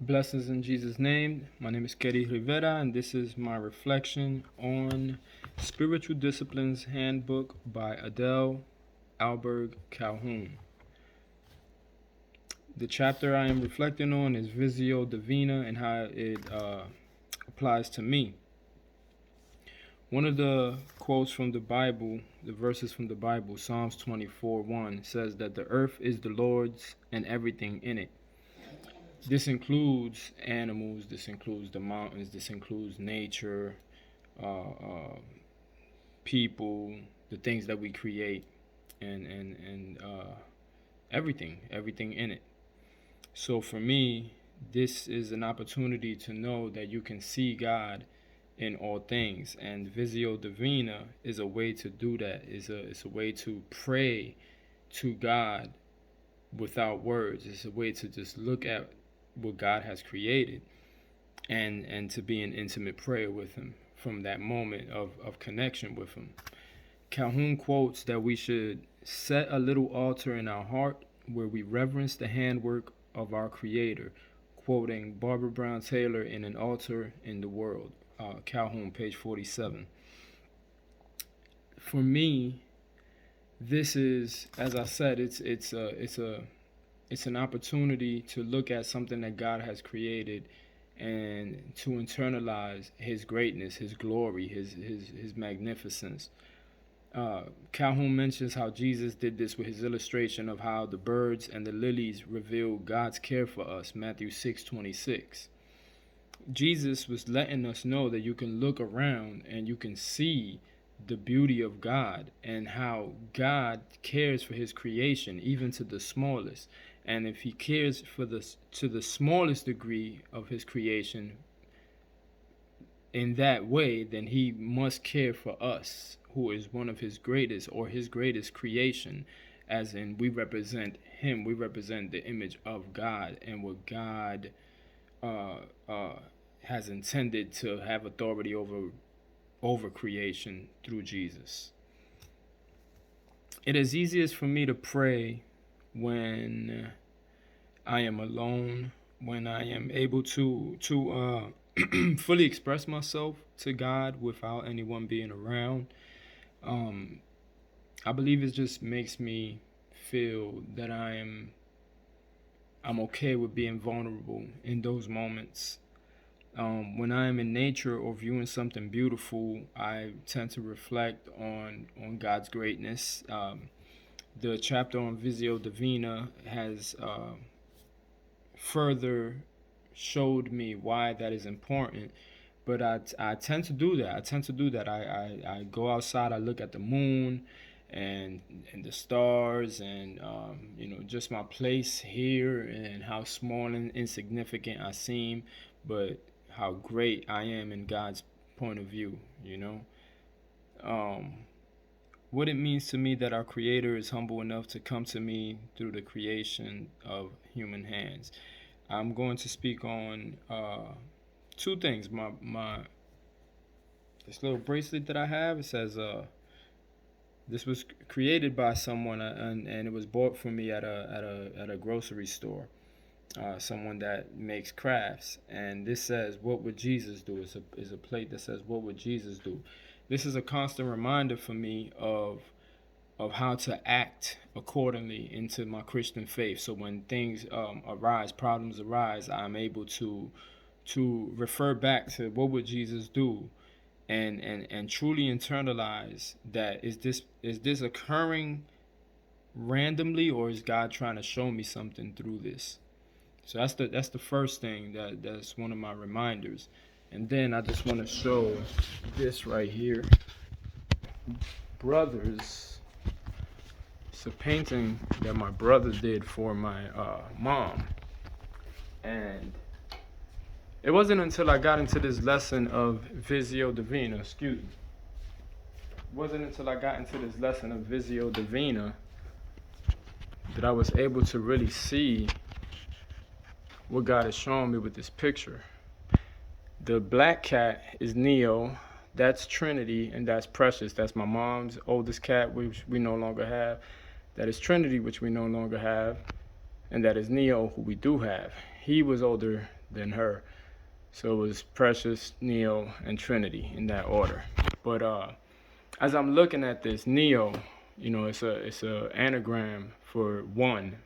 Blessings in Jesus' name. My name is Ker-eet, and this is my reflection on Spiritual Disciplines Handbook by Adele, Ahlberg, Calhoun. The chapter I am reflecting on is Visio Divina and how it applies to me. One of the quotes from the Bible, the verses from the Bible, Psalms 24:1, says that the earth is the Lord's and everything in it. This includes animals, this includes the mountains, this includes nature, people, the things that we create, and everything in it. So for me, this is an opportunity to know that you can see God in all things, and Visio Divina is a way to do that. It's a way to pray to God without words. It's a way to just look at what God has created and to be in intimate prayer with him from that moment of connection with him. Calhoun quotes that we should set a little altar in our heart where we reverence the handwork of our Creator, quoting Barbara Brown Taylor in An Altar in the World, Calhoun, page 47. For me, this is, as I said, it's an opportunity to look at something that God has created and to internalize his greatness, his glory, his magnificence. Calhoun mentions how Jesus did this with his illustration of how the birds and the lilies reveal God's care for us, Matthew 6:26. Jesus was letting us know that you can look around and you can see the beauty of God and how God cares for his creation, even to the smallest. And if he cares for to the smallest degree of his creation in that way, then he must care for us, who is one of his greatest or his greatest creation, as in we represent him. We represent the image of God and what God has intended to have authority over creation through Jesus. It is easiest for me to pray when I am alone, when I am able to fully express myself to God without anyone being around. I believe it just makes me feel that I'm okay with being vulnerable in those moments. When I am in nature or viewing something beautiful, I tend to reflect on God's greatness. The chapter on Visio Divina has further showed me why that is important. But I tend to do that. I go outside, I look at the moon and the stars and just my place here and how small and insignificant I seem, but how great I am in God's point of view, what it means to me that our Creator is humble enough to come to me through the creation of human hands. I'm going to speak on two things. This little bracelet that I have, it says this was created by someone and it was bought for me at a grocery store. Someone that makes crafts, and this says, "What would Jesus do?" Is a plate that says, "What would Jesus do?" This is a constant reminder for me of how to act accordingly into my Christian faith. So when things problems arise, I'm able to refer back to what would Jesus do, and truly internalize that is this occurring randomly, or is God trying to show me something through this? So that's the first thing that's one of my reminders. And then I just want to show this right here. Brothers. It's a painting that my brother did for my mom. And it wasn't until I got into this lesson of Visio Divina, It wasn't until I got into this lesson of Visio Divina that I was able to really see what God is showing me with this picture. The black cat is Neo, that's Trinity, and that's Precious. That's my mom's oldest cat, which we no longer have. That is Trinity, which we no longer have. And that is Neo, who we do have. He was older than her. So it was Precious, Neo, and Trinity in that order. But as I'm looking at this Neo, it's a anagram for one.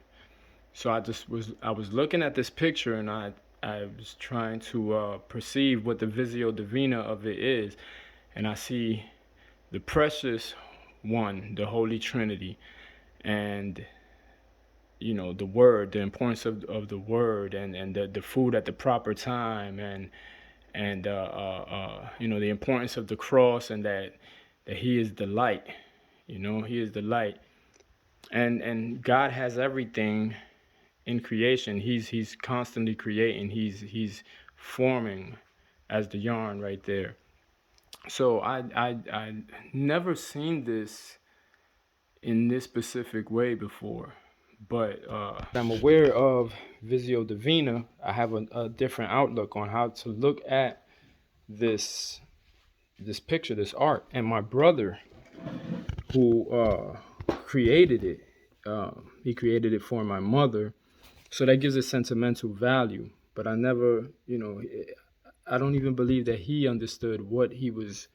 So I was looking at this picture, and I was trying to perceive what the Visio Divina of it is, and I see the precious one, the Holy Trinity, and the word, the importance of the word, and the food at the proper time, and the importance of the cross, and that He is the light. He is the light, and God has everything in creation. He's constantly creating. He's forming, as the yarn right there. So I never seen this in this specific way before, but I'm aware of Visio Divina. I have a different outlook on how to look at this picture, this art, and my brother who created it. He created it for my mother, so that gives it sentimental value. But I never, I don't even believe that he understood what he was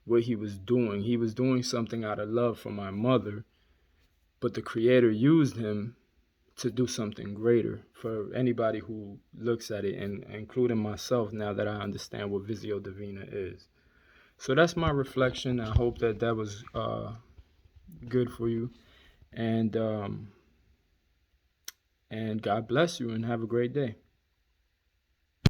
doing. He was doing something out of love for my mother, but the Creator used him to do something greater for anybody who looks at it, and including myself, now that I understand what Visio Divina is. So that's my reflection. I hope that was good for you, and God bless you, and have a great day.